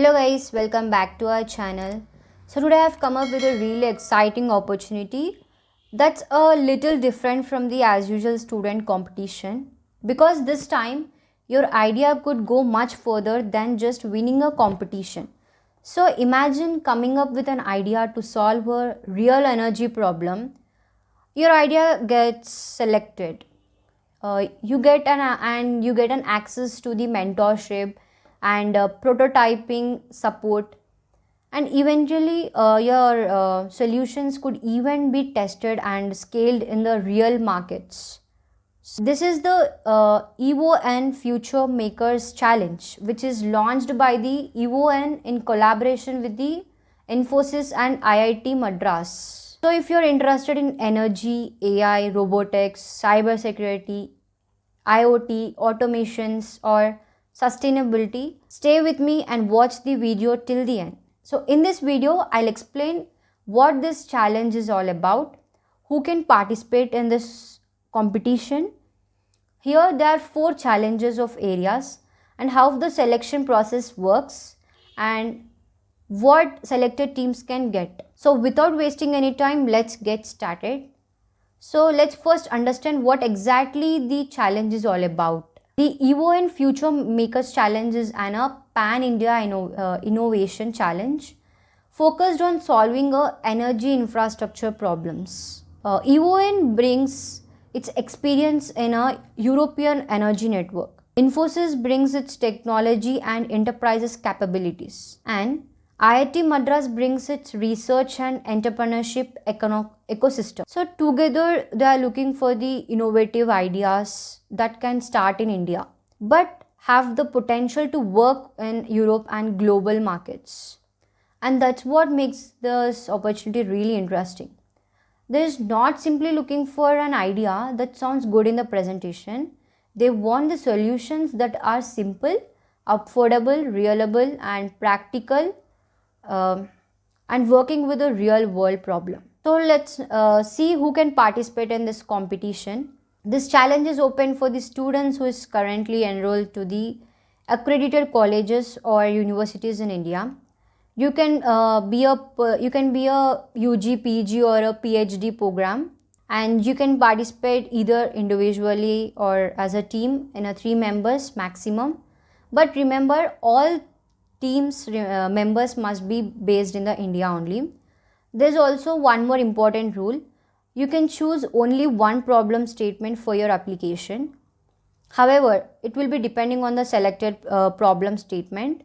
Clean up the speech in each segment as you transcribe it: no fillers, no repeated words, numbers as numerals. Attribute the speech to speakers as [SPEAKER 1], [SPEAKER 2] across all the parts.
[SPEAKER 1] Hello guys, welcome back to our channel. So today I've come up with a really exciting opportunity that's a little different from the as usual student competition, because this time your idea could go much further than just winning a competition. So imagine coming up with an idea to solve a real energy problem. Your idea gets selected, you get an access to the mentorship and prototyping support, and eventually your solutions could even be tested and scaled in the real markets. This is the EON Future Makers Challenge, which is launched by the EON in collaboration with the Infosys and IIT Madras. So if you're interested in energy, AI, robotics, cybersecurity, IoT, automations, or sustainability, stay with me and watch the video till the end. So in this video, I'll explain what this challenge is all about, who can participate in this competition. Here there are 4 challenges of areas and how the selection process works and what selected teams can get. So without wasting any time, let's get started. So let's first understand what exactly the challenge is all about. The EON Future Makers Challenge is an pan-India innovation challenge focused on solving energy infrastructure problems. EON brings its experience in a European energy network. Infosys brings its technology and enterprises capabilities, and IIT Madras brings its research and entrepreneurship ecosystem. So together they are looking for the innovative ideas that can start in India but have the potential to work in Europe and global markets. And that's what makes this opportunity really interesting. They is not simply looking for an idea that sounds good in the presentation. They want the solutions that are simple, affordable, reliable, and practical, and working with a real world problem. So let's see who can participate in this competition. This challenge is open for the students who is currently enrolled to the accredited colleges or universities in India. You can be a UG, PG or a PhD program, and you can participate either individually or as a team in a 3 members maximum. But remember, all teams members must be based in the India only. There's also one more important rule. You can choose only one problem statement for your application. However, it will be depending on the selected problem statement.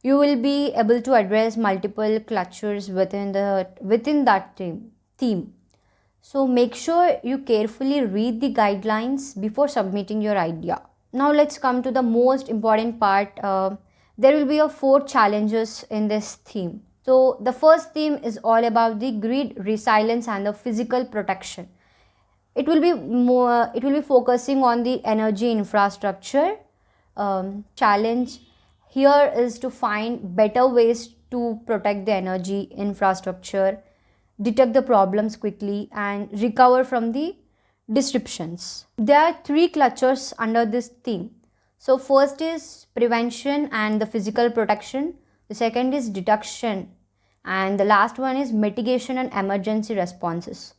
[SPEAKER 1] You will be able to address multiple clusters within that theme. So make sure you carefully read the guidelines before submitting your idea. Now let's come to the most important part. There will be 4 challenges in this theme. So the first theme is all about the grid resilience and the physical protection. It will be focusing on the energy infrastructure. Challenge here is to find better ways to protect the energy infrastructure, detect the problems quickly, and recover from the disruptions. There are 3 clusters under this theme. So first is prevention and the physical protection. The second is detection, and the last one is mitigation and emergency responses.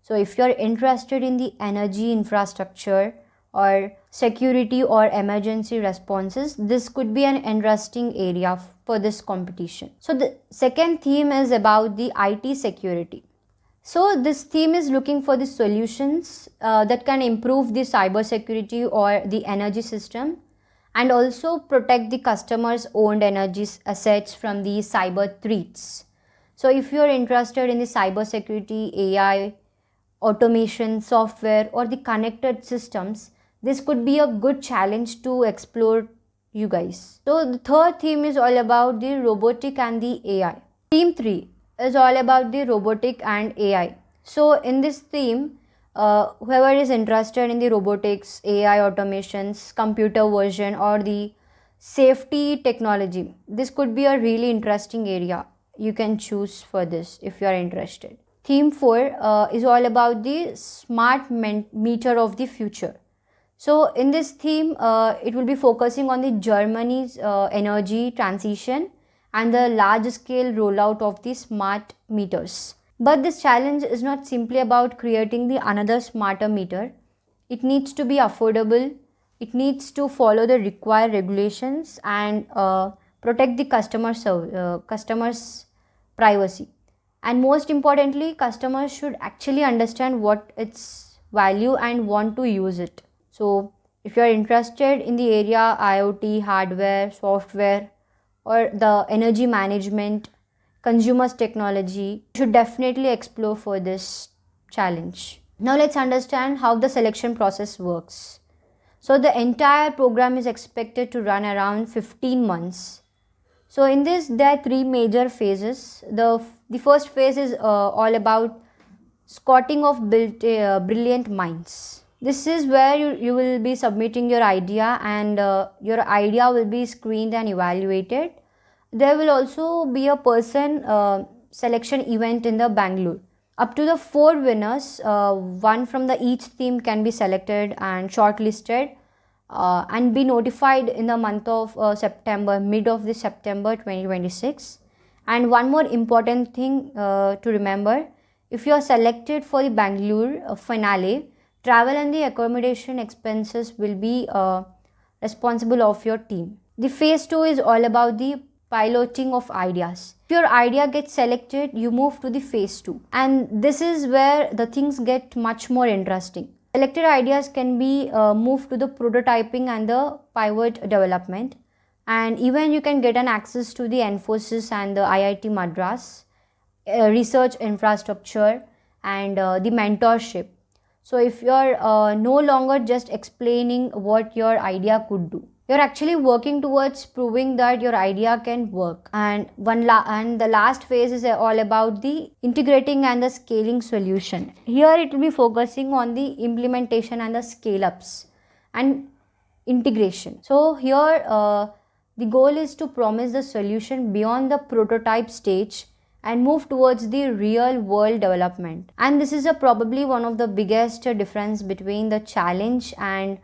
[SPEAKER 1] So if you're interested in the energy infrastructure or security or emergency responses, this could be an interesting area for this competition. So the second theme is about the IT security. So this theme is looking for the solutions that can improve the cybersecurity or the energy system, and also protect the customers' owned energy assets from the cyber threats. So if you're interested in the cybersecurity, AI, automation, software, or the connected systems, this could be a good challenge to explore, you guys. So the third theme is all about the robotic and the AI. Theme 3 is all about the robotic and AI. So in this theme, whoever is interested in the robotics, AI, automations, computer version, or the safety technology, this could be a really interesting area. You can choose for this if you are interested. Theme 4 is all about the smart meter of the future. So in this theme, it will be focusing on the Germany's energy transition and the large scale rollout of the smart meters. But this challenge is not simply about creating the another smarter meter. It needs to be affordable. It needs to follow the required regulations and protect the customers' privacy. And most importantly, customers should actually understand what its value and want to use it. So, if you are interested in the area IoT, hardware, software, or the energy management, consumers technology, you should definitely explore for this challenge. Now let's understand how the selection process works. So the entire program is expected to run around 15 months. So in this there are three major phases. The first phase is all about scouting of brilliant minds. This is where you will be submitting your idea, and your idea will be screened and evaluated. There will also be a person selection event in the Bangalore. Up to the four winners, one from the each theme can be selected and shortlisted and be notified in the month of September, mid of the September 2026. And one more important thing to remember, if you are selected for the Bangalore finale, travel and the accommodation expenses will be responsible of your team. The phase 2 is all about the piloting of ideas. If your idea gets selected, you move to the phase 2, and this is where the things get much more interesting. Selected ideas can be moved to the prototyping and the pivot development, and even you can get an access to the Infosys and the IIT Madras research infrastructure and the mentorship. So if you're no longer just explaining what your idea could do, you're actually working towards proving that your idea can work. And the last phase is all about the integrating and the scaling solution. Here it will be focusing on the implementation and the scale ups and integration. So here the goal is to promise the solution beyond the prototype stage and move towards the real world development. And this is probably one of the biggest difference between the challenge and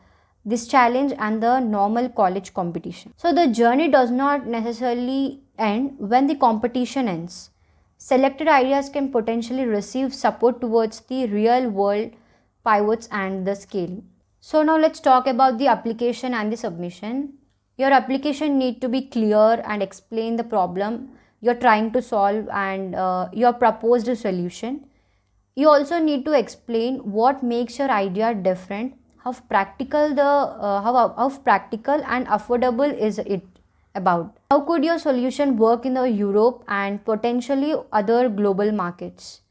[SPEAKER 1] the normal college competition. So the journey does not necessarily end when the competition ends. Selected ideas can potentially receive support towards the real world pivots and the scaling. So now let's talk about the application and the submission. Your application need to be clear and explain the problem you're trying to solve and your proposed solution. You also need to explain what makes your idea different, how practical and affordable is it about. How could your solution work in the Europe and potentially other global markets?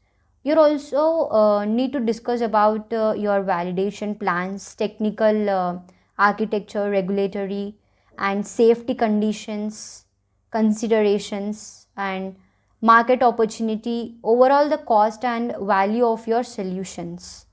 [SPEAKER 1] You also need to discuss about your validation plans, technical architecture, regulatory and safety conditions, considerations, and market opportunity, overall the cost and value of your solutions.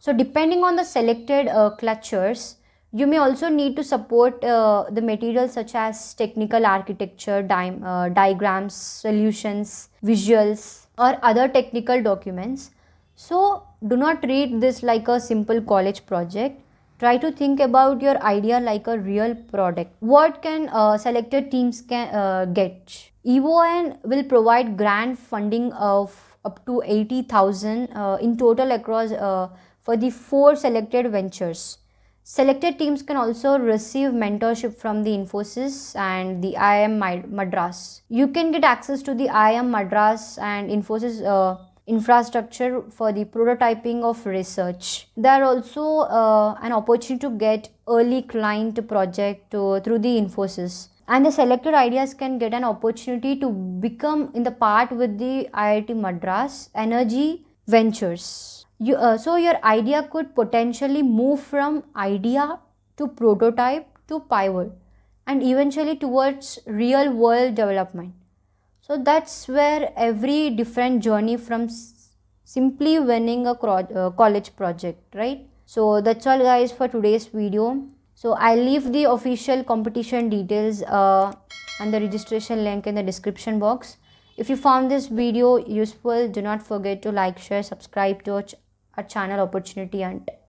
[SPEAKER 1] So depending on the selected clusters, you may also need to support the materials such as technical architecture, diagrams, solutions, visuals, or other technical documents. So do not treat this like a simple college project. Try to think about your idea like a real product. What can selected teams get? E.ON will provide grant funding of up to 80,000 in total across for the 4 selected ventures. Selected teams can also receive mentorship from the Infosys and the IIM Madras. You can get access to the IIM Madras and Infosys infrastructure for the prototyping of research. There are also an opportunity to get early client project through the Infosys. And the selected ideas can get an opportunity to become in the part with the IIT Madras Energy Ventures. So your idea could potentially move from idea to prototype to pivot and eventually towards real world development. So that's where every different journey from simply winning a college project, right? So that's all guys for today's video. So I'll leave the official competition details and the registration link in the description box. If you found this video useful, do not forget to like, share, subscribe to our channel Opportunity Hunt.